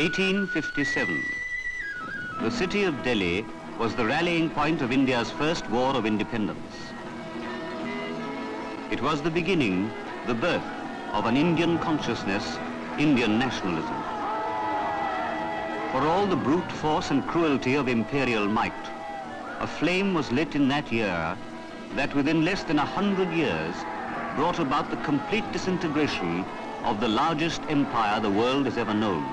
1857. The city of Delhi was the rallying point of India's first war of independence. It was the beginning, the birth of an Indian consciousness, Indian nationalism. For all the brute force and cruelty of imperial might, a flame was lit in that year that within less than 100 years brought about the complete disintegration of the largest empire the world has ever known.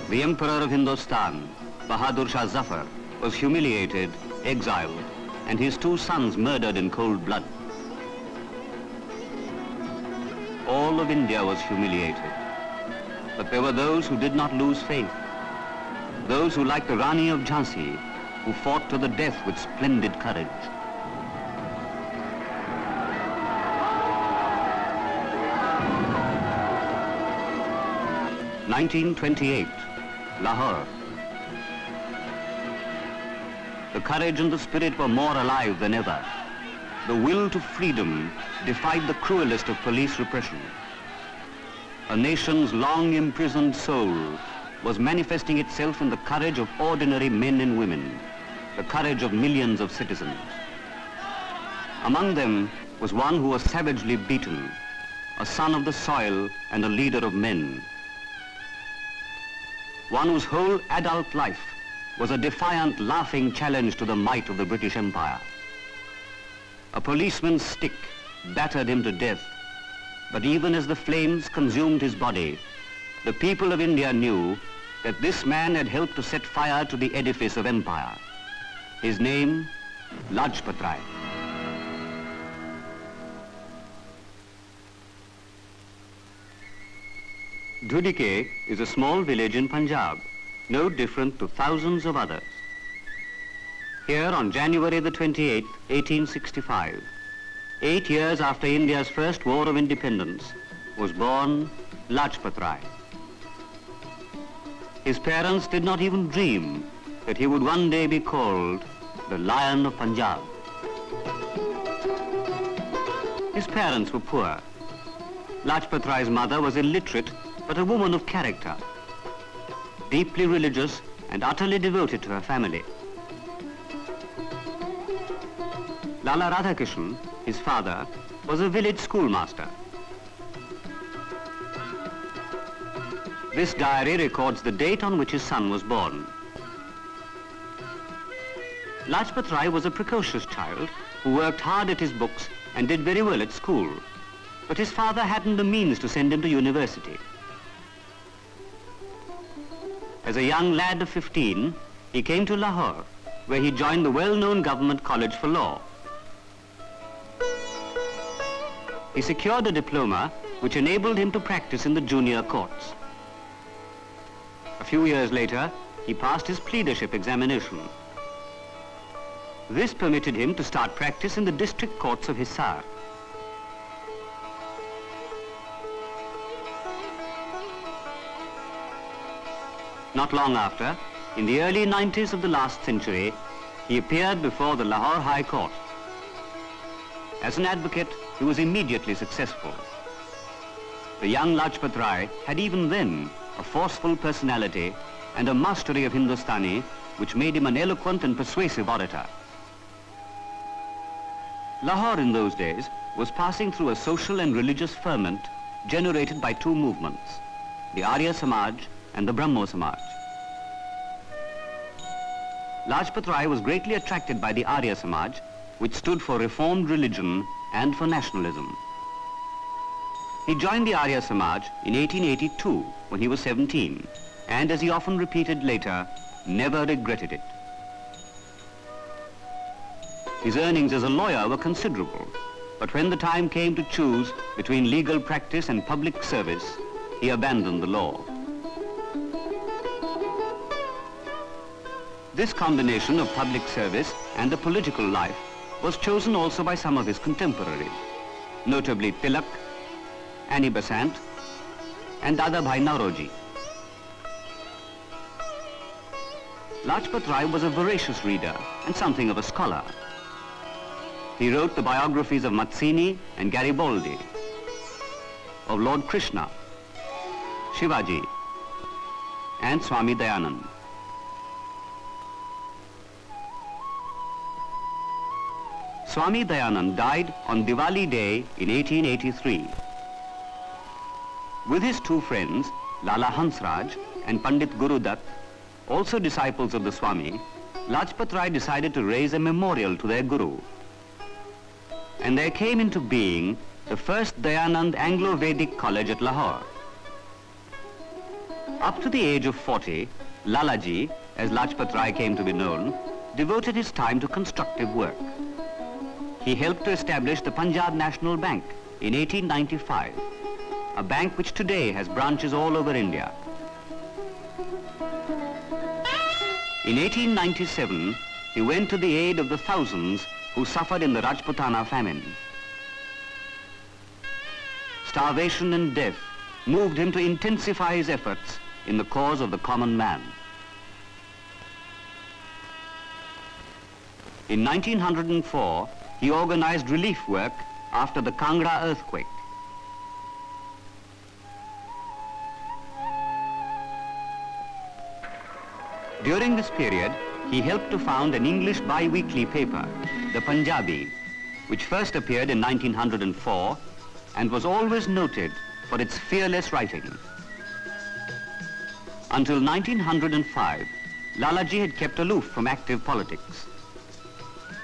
The Emperor of Hindustan, Bahadur Shah Zafar, was humiliated, exiled, and his two sons murdered in cold blood. All of India was humiliated. But there were those who did not lose faith. Those who, like the Rani of Jhansi, who fought to the death with splendid courage. (1928), Lahore. The courage and the spirit were more alive than ever. The will to freedom defied the cruelest of police repression. A nation's long imprisoned soul was manifesting itself in the courage of ordinary men and women, the courage of millions of citizens. Among them was one who was savagely beaten, a son of the soil and a leader of men. One whose whole adult life was a defiant, laughing challenge to the might of the British Empire. A policeman's stick battered him to death, but even as the flames consumed his body, the people of India knew that this man had helped to set fire to the edifice of empire. His name, Lajpat Rai. Dhudike is a small village in Punjab, no different to thousands of others. Here on January the 28th, 1865, 8 years after India's first war of independence, was born Lajpat Rai. His parents did not even dream that he would one day be called the Lion of Punjab. His parents were poor. Lajpat Rai's mother was illiterate, but a woman of character, deeply religious and utterly devoted to her family. Lala Radhakishan, his father, was a village schoolmaster. This diary records the date on which his son was born. Lajpat Rai was a precocious child who worked hard at his books and did very well at school, but his father hadn't the means to send him to university. As a young lad of 15, he came to Lahore, where he joined the well-known government college for law. He secured a diploma which enabled him to practice in the junior courts. A few years later, he passed his pleadership examination. This permitted him to start practice in the district courts of Hisar. Not long after, in the early 90s of the last century, he appeared before the Lahore High Court. As an advocate, he was immediately successful. The young Lajpat Rai had even then a forceful personality and a mastery of Hindustani which made him an eloquent and persuasive orator. Lahore in those days was passing through a social and religious ferment generated by two movements, the Arya Samaj and the Brahmo Samaj. Lajpat Rai was greatly attracted by the Arya Samaj, which stood for reformed religion and for nationalism. He joined the Arya Samaj in 1882 when he was 17, and as he often repeated later, never regretted it. His earnings as a lawyer were considerable, but when the time came to choose between legal practice and public service, he abandoned the law. This combination of public service and a political life was chosen also by some of his contemporaries, notably Tilak, Annie Besant, and Dadabhai Nauroji. Lajpat Rai was a voracious reader and something of a scholar. He wrote the biographies of Mazzini and Garibaldi. of Lord Krishna, Shivaji, and Swami Dayanand. Swami Dayanand died on Diwali Day in 1883. With his two friends, Lala Hansraj and Pandit Guru Dutt, also disciples of the Swami, Lajpat Rai decided to raise a memorial to their Guru. And there came into being the first Dayanand Anglo-Vedic College at Lahore. Up to the age of 40, Lalaji, as Lajpat Rai came to be known, devoted his time to constructive work. He helped to establish the Punjab National Bank in 1895, a bank which today has branches all over India. In 1897, he went to the aid of the thousands who suffered in the Rajputana famine. Starvation and death moved him to intensify his efforts in the cause of the common man. In 1904, he organized relief work after the Kangra earthquake. During this period, he helped to found an English bi-weekly paper, the Punjabi, which first appeared in 1904 and was always noted for its fearless writing. Until 1905, Lalaji had kept aloof from active politics.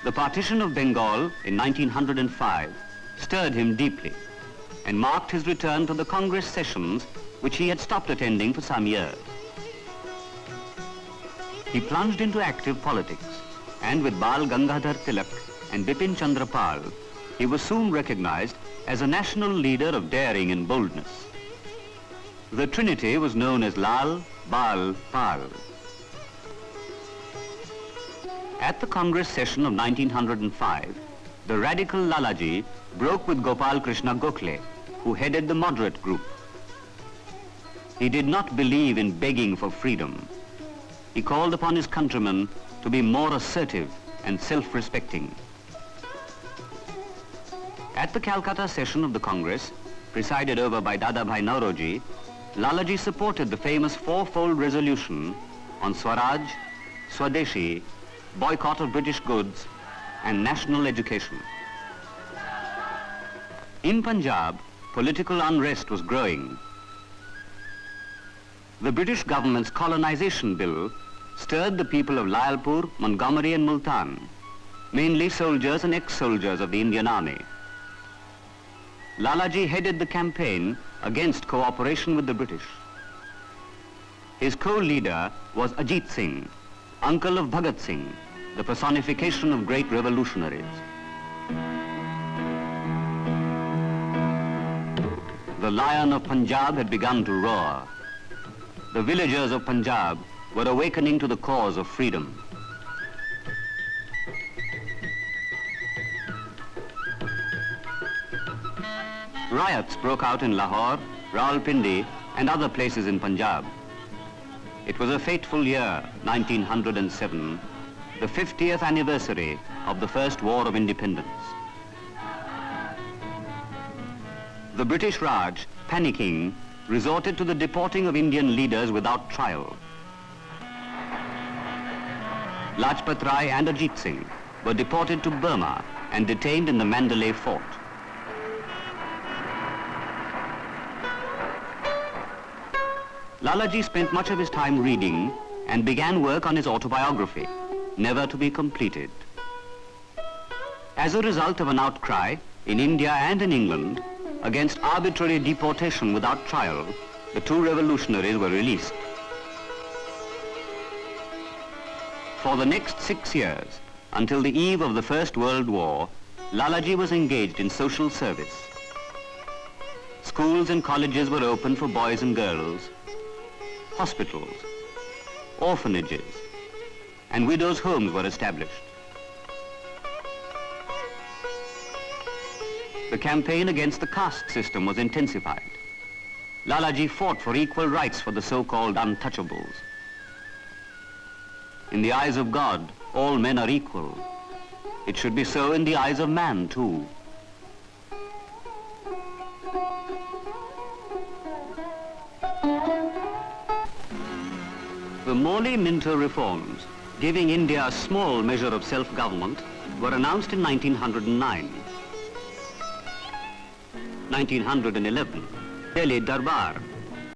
The partition of Bengal in 1905 stirred him deeply and marked his return to the Congress sessions which he had stopped attending for some years. He plunged into active politics, and with Bal Gangadhar Tilak and Bipin Chandra Pal, he was soon recognized as a national leader of daring and boldness. The trinity was known as Lal, Bal, Pal. At the Congress session of 1905, the radical Lalaji broke with Gopal Krishna Gokhale, who headed the moderate group. He did not believe in begging for freedom. He called upon his countrymen to be more assertive and self-respecting. At the Calcutta session of the Congress, presided over by Dadabhai Nauroji, Lalaji supported the famous fourfold resolution on Swaraj, Swadeshi, boycott of British goods, and national education. In Punjab, political unrest was growing. The British government's colonization bill stirred the people of Layalpur, Montgomery and Multan, mainly soldiers and ex-soldiers of the Indian Army. Lalaji headed the campaign against cooperation with the British. His co-leader was Ajit Singh, uncle of Bhagat Singh, the personification of great revolutionaries. The lion of Punjab had begun to roar. The villagers of Punjab were awakening to the cause of freedom. Riots broke out in Lahore, Rawalpindi, and other places in Punjab. It was a fateful year, 1907, the 50th anniversary of the First War of Independence. The British Raj, panicking, resorted to the deporting of Indian leaders without trial. Lajpat Rai and Ajit Singh were deported to Burma and detained in the Mandalay fort. Lalaji spent much of his time reading and began work on his autobiography, never to be completed. As a result of an outcry in India and in England against arbitrary deportation without trial, the two revolutionaries were released. For the next 6 years, until the eve of the First World War, Lalaji was engaged in social service. Schools and colleges were opened for boys and girls, hospitals, orphanages, and widows' homes were established. The campaign against the caste system was intensified. Lalaji fought for equal rights for the so-called untouchables. In the eyes of God, all men are equal. It should be so in the eyes of man, too. The Morley-Minto reforms, giving India a small measure of self-government, were announced in 1909. 1911, Delhi Darbar,